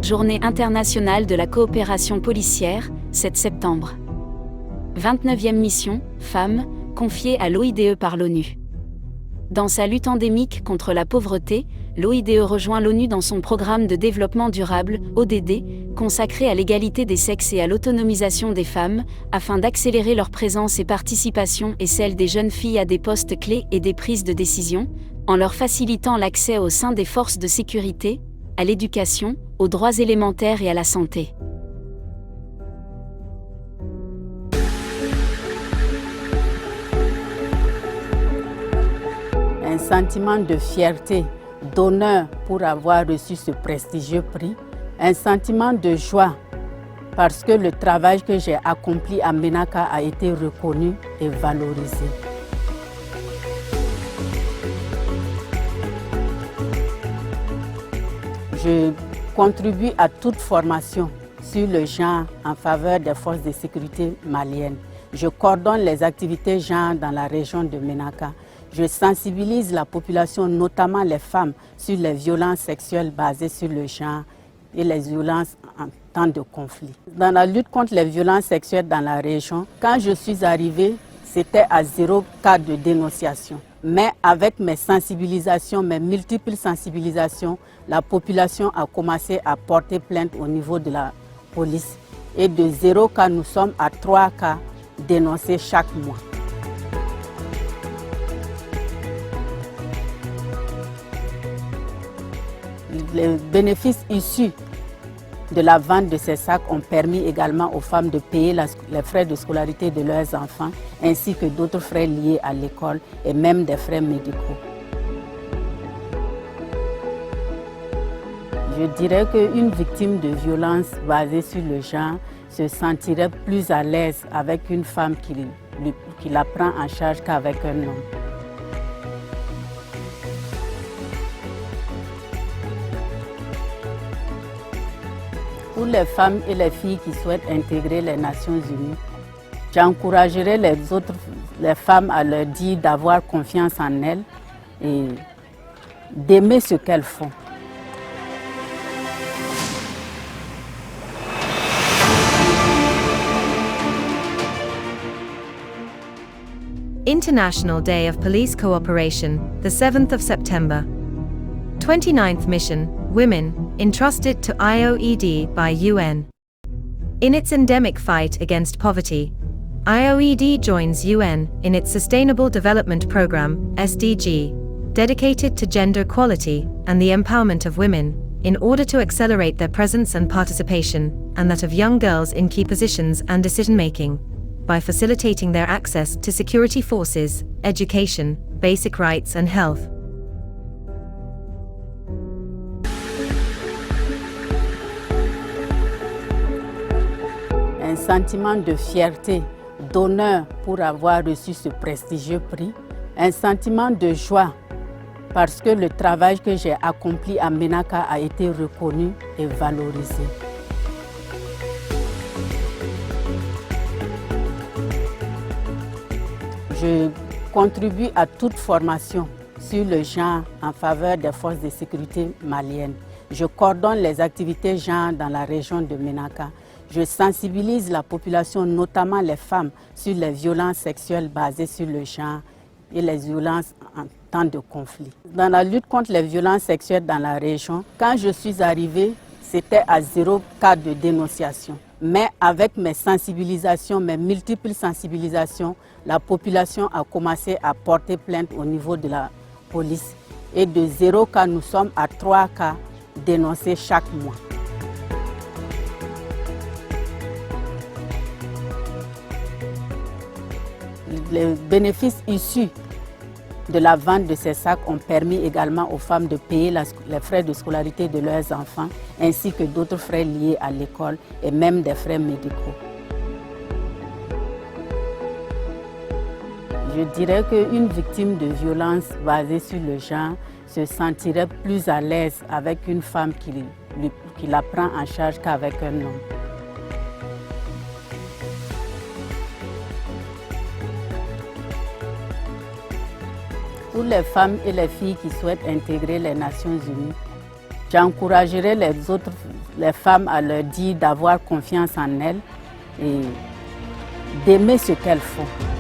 Journée internationale de la coopération policière, 7 septembre. 29e mission, femmes, confiée à l'OIDE par l'ONU. Dans sa lutte endémique contre la pauvreté, l'OIDE rejoint l'ONU dans son programme de développement durable, ODD, consacré à l'égalité des sexes et à l'autonomisation des femmes, afin d'accélérer leur présence et participation et celle des jeunes filles à des postes clés et des prises de décision, en leur facilitant l'accès au sein des forces de sécurité, à l'éducation, aux droits élémentaires et à la santé. Un sentiment de fierté, d'honneur pour avoir reçu ce prestigieux prix, un sentiment de joie parce que le travail que j'ai accompli à Ménaka a été reconnu et valorisé. Je contribue à toute formation sur le genre en faveur des forces de sécurité maliennes. Je coordonne les activités genre dans la région de Ménaka. Je sensibilise la population, notamment les femmes, sur les violences sexuelles basées sur le genre et les violences en temps de conflit. Dans la lutte contre les violences sexuelles dans la région, quand je suis arrivée, c'était à 0 cas de dénonciation. Mais avec mes sensibilisations, mes multiples sensibilisations, la population a commencé à porter plainte au niveau de la police. Et de 0 cas, nous sommes à 3 cas dénoncés chaque mois. Les bénéfices issus de la vente de ces sacs ont permis également aux femmes de payer les frais de scolarité de leurs enfants, ainsi que d'autres frais liés à l'école et même des frais médicaux. Je dirais qu'une victime de violence basée sur le genre se sentirait plus à l'aise avec une femme qui la prend en charge qu'avec un homme. Pour les femmes et les filles qui souhaitent intégrer les Nations Unies, j'encouragerai les femmes à leur dire d'avoir confiance en elles et d'aimer ce qu'elles font. International Day of Police Cooperation, the 7th of September. 29th Mission, Women, entrusted to IOED by UN. In its endemic fight against poverty, IOED joins UN in its Sustainable Development Programme, SDG, dedicated to gender equality and the empowerment of women, in order to accelerate their presence and participation, and that of young girls in key positions and decision-making, by facilitating their access to security forces, education, basic rights and health. Un sentiment de fierté, d'honneur pour avoir reçu ce prestigieux prix, un sentiment de joie parce que le travail que j'ai accompli à Ménaka a été reconnu et valorisé. Je contribue à toute formation sur le genre en faveur des forces de sécurité maliennes. Je coordonne les activités genre dans la région de Ménaka. Je sensibilise la population, notamment les femmes, sur les violences sexuelles basées sur le genre et les violences en temps de conflit. Dans la lutte contre les violences sexuelles dans la région, quand je suis arrivée, c'était à 0 cas de dénonciation. Mais avec mes sensibilisations, mes multiples sensibilisations, la population a commencé à porter plainte au niveau de la police. Et de 0 cas, nous sommes à 3 cas dénoncés chaque mois. Les bénéfices issus de la vente de ces sacs ont permis également aux femmes de payer les frais de scolarité de leurs enfants, ainsi que d'autres frais liés à l'école et même des frais médicaux. Je dirais qu'une victime de violence basée sur le genre se sentirait plus à l'aise avec une femme qui la prend en charge qu'avec un homme. Pour les femmes et les filles qui souhaitent intégrer les Nations Unies, j'encouragerai les femmes à leur dire d'avoir confiance en elles et d'aimer ce qu'elles font.